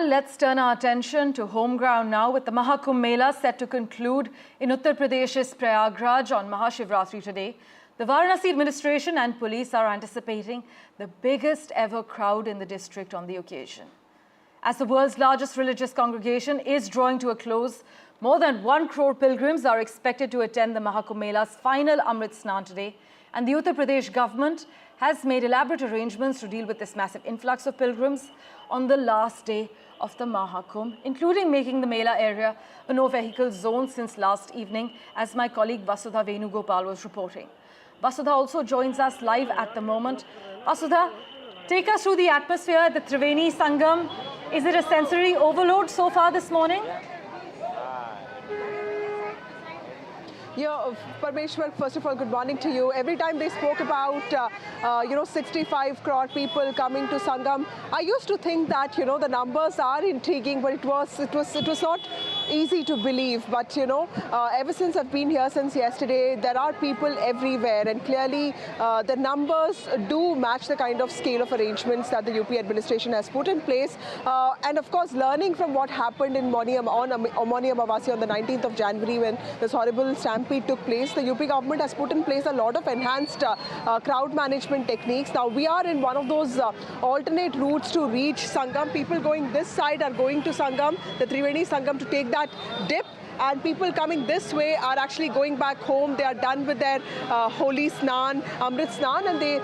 Let's turn our attention to home ground now with the Mahakumbh Mela set to conclude in Uttar Pradesh's Prayagraj on Mahashivratri today. The Varanasi administration and police are anticipating the biggest ever crowd in the district on the occasion. As the world's largest religious congregation is drawing to a close, more than 1 crore pilgrims are expected to attend the Mahakumbh Mela's final Amrit Snan today, and the Uttar Pradesh government has made elaborate arrangements to deal with this massive influx of pilgrims on the last day of the Mahakumbh, including making the Mela area a no-vehicle zone since last evening, as my colleague Vasudha Venugopal was reporting. Vasudha also joins us live at the moment. Vasudha, take us through the atmosphere at the Triveni Sangam. Is it a sensory overload so far this morning? Yeah, Parmeshwar, first of all, good morning to you. Every time they spoke about, 65 crore people coming to Sangam, I used to think that, the numbers are intriguing, but it was not easy to believe. But, ever since I've been here since yesterday, there are people everywhere. And clearly, the numbers do match the kind of scale of arrangements that the UP administration has put in place. And of course, learning from what happened in Moni Amavasya on the 19th of January when this horrible stampede took place, the UP government has put in place a lot of enhanced crowd management techniques. Now, we are in one of those alternate routes to reach Sangam. People going this side are going to Sangam, the Triveni Sangam, to take that dip. And people coming this way are actually going back home. They are done with their holy Snan, Amrit Snan, and they,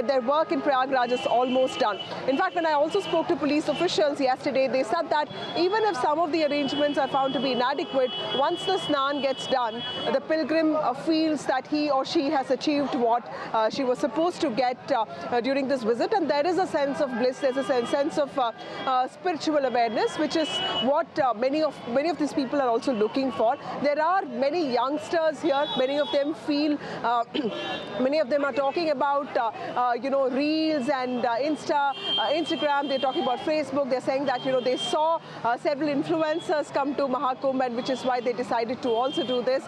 their work in Prayagraj is almost done. In fact, when I also spoke to police officials yesterday, they said that even if some of the arrangements are found to be inadequate, once the Snan gets done, the pilgrim feels that he or she has achieved what she was supposed to get during this visit. And there is a sense of bliss, there's a sense of spiritual awareness, which is what many of these people are also looking for. There are many youngsters here. Many of them feel, many of them are talking about, reels and Instagram. They're talking about Facebook. They're saying that, they saw several influencers come to Mahakumbh, and which is why they decided to also do this.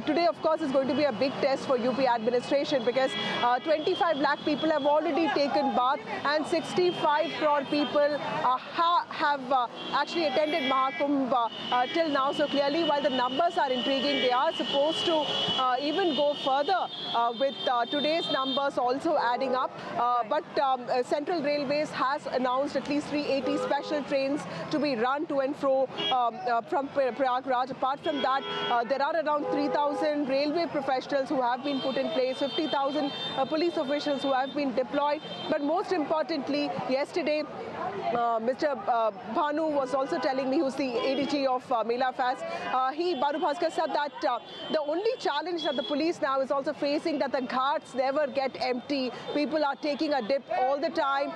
Today, of course, is going to be a big test for UP administration because 25 lakh people have already taken bath and 65 crore people have actually attended Mahakumbh till now. So clearly, while the numbers are intriguing, they are supposed to even go further with today's numbers also adding up. But Central Railways has announced at least 380 special trains to be run to and fro from Prayagraj. Apart from that, there are around 3,000 railway professionals who have been put in place, 50,000 police officials who have been deployed. But most importantly, yesterday, Mr. Bhanu was also telling me, who's the ADG of Mela Fest, Bhanu Bhaskar said that the only challenge that the police now is also facing, that the ghats never get empty. People are taking a dip all the time.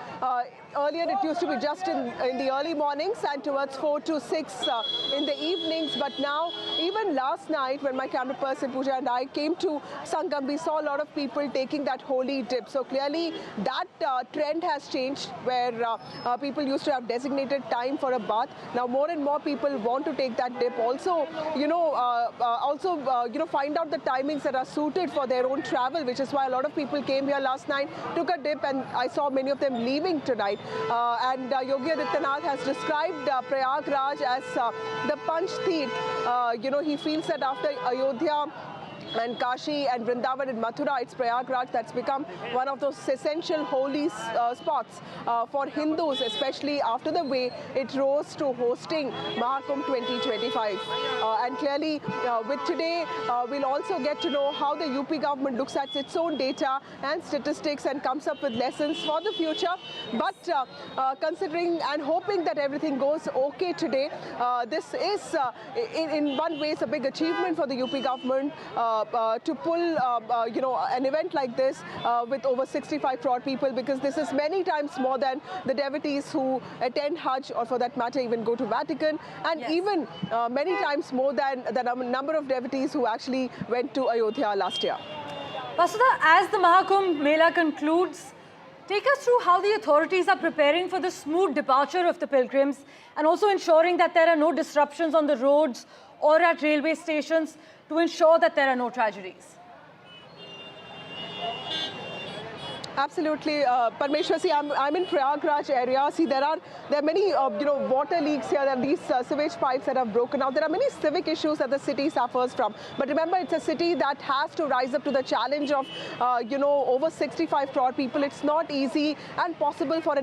Earlier, it used to be just in the early mornings and towards 4 to 6 in the evenings. But now, even last night, when my camera person Pooja and I came to Sangam, we saw a lot of people taking that holy dip. So clearly, that trend has changed, where people used to have designated time for a bath. Now, more and more people want to take that dip. Also, find out the timings that are suited for their own travel, which is why a lot of people came here last night, took a dip, and I saw many of them leaving tonight. Yogi Adityanath has described Prayagraj as the Panch Teerth. He feels that after Ayodhya and Kashi and Vrindavan and Mathura, it's Prayagraj that's become one of those essential holy spots for Hindus, especially after the way it rose to hosting Mahakumbh 2025. And clearly, with today, we'll also get to know how the UP government looks at its own data and statistics and comes up with lessons for the future. But considering and hoping that everything goes okay today, this is, in one way, a big achievement for the UP government to pull, an event like this with over 65 crore people, because this is many times more than the devotees who attend Hajj, or for that matter, even go to Vatican, and even many times more than the number of devotees who actually went to Ayodhya last year. Vasudha, as the Mahakumbh Mela concludes, take us through how the authorities are preparing for the smooth departure of the pilgrims and also ensuring that there are no disruptions on the roads or at railway stations to ensure that there are no tragedies. Absolutely, Parmeshwar. See, I'm in Prayagraj area. See, there are many water leaks here. There are these sewage pipes that have broken out. There are many civic issues that the city suffers from. But remember, it's a city that has to rise up to the challenge of over 65 crore people. It's not easy and possible for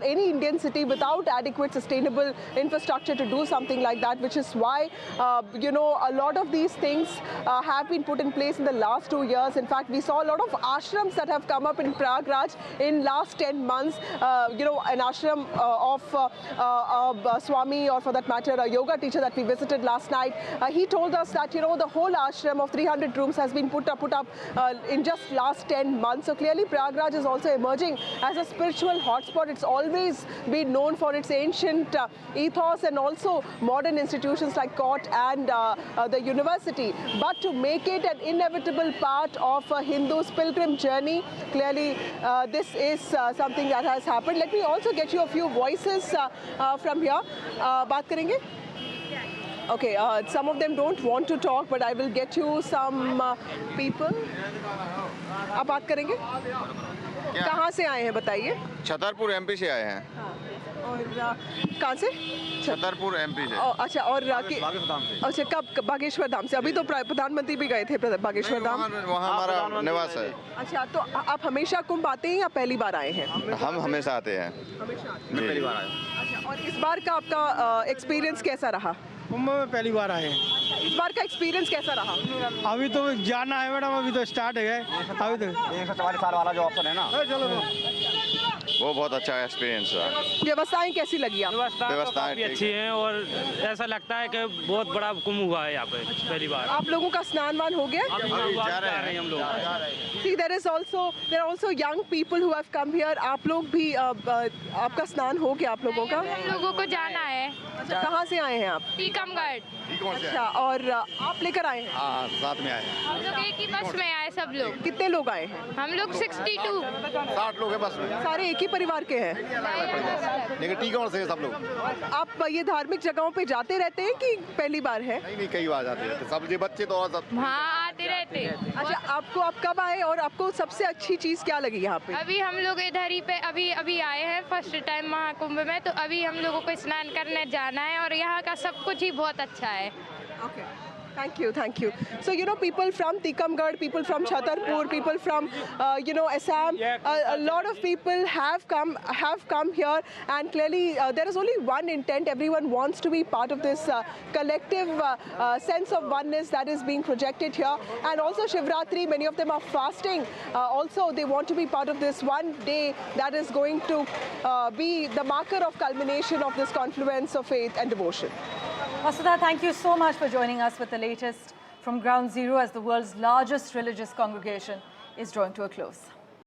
any Indian city without adequate sustainable infrastructure to do something like that. Which is why a lot of these things have been put in place in the last 2 years. In fact, we saw a lot of ashrams that have come up in Prayagraj in last 10 months, an ashram of Swami, or for that matter, a yoga teacher that we visited last night. He told us that, the whole ashram of 300 rooms has been put up in just last 10 months. So clearly, Prayagraj is also emerging as a spiritual hotspot. It's always been known for its ancient ethos and also modern institutions like court and the university. But to make it an inevitable part of a Hindu's pilgrim journey, clearly this is something that has happened. Let me also get you a few voices from here. Baat karenge? Okay, some of them don't want to talk, but I will get you some people. आप बात करेंगे? कहाँ से आए हैं बताइए? Chhatarpur MP से आए हैं। और कहाँ से? छतरपुर एमपी से। अच्छा, और अच्छा, कब? बागेश्वर धाम से। अभी तो प्रधानमंत्री भी गए थे बागेश्वर धाम। वहाँ हमारा निवास है। अच्छा, तो आप हमेशा कुंभ आते हैं या पहली बार आए हैं? हम हमेशा आते हैं। हमेशा? मैं पहली बार आया। अच्छा, और इस बार का आपका एक्सपीरियंस कैसा रहा? कुंभ में पहली बार आए हैं। इस बार का एक्सपीरियंस कैसा रहा? अभी तो जाना है मैडम, अभी तो स्टार्ट है। अभी तो 144 साल वाला जो ऑप्शन है ना, चलो वो बहुत अच्छा एक्सपीरियंस रहा। व्यवस्थाएं कैसी लगी आपको? व्यवस्थाएं काफी अच्छी हैं और ऐसा लगता है कि बहुत बड़ा कुंभ हुआ है यहाँ पे पहली बार। आप लोगों का स्नान वान हो गया? जा रहे हैं हम लोग। See, there are also young people who have come here. आप लोग भी आपका स्नान हो गया आप लोगों का? हम लोगों को जाना है अच्छा, कहाँ से आए हैं आप? टीकमगढ़। अच्छा, और आप लेकर आए हैं? हाँ, साथ में आए हैं। हम लोग एक ही बस में आए सब लोग। कितने लोग आए हैं? हम लोग 62। 60 लोग हैं बस में, सारे एक ही परिवार के हैं? लेकिन टीकमगढ़ से सब लोग। आप ये धार्मिक जगहों पे जाते रहते हैं कि पहली बार है? नहीं, कई बार जाते हैं। सब ये बच्चे तो और सब। हाँ, आते रहते। अच्छा, आप कब आए और आपको सबसे अच्छी चीज क्या लगी यहाँ पे? अभी हम लोग इधर ही पे अभी आए हैं फर्स्ट टाइम महाकुंभ में, तो अभी हम लोगों को स्नान करने जाना है और यहाँ का सब कुछ ही बहुत अच्छा है। Okay. Thank you. So, people from Tikamgarh, people from Chhatarpur, people from, Assam, a lot of people have come here, and clearly there is only one intent. Everyone wants to be part of this collective sense of oneness that is being projected here. And also Shivratri, many of them are fasting. Also, they want to be part of this one day that is going to be the marker of culmination of this confluence of faith and devotion. Vasudha, thank you so much for joining us with the latest from Ground Zero as the world's largest religious congregation is drawing to a close.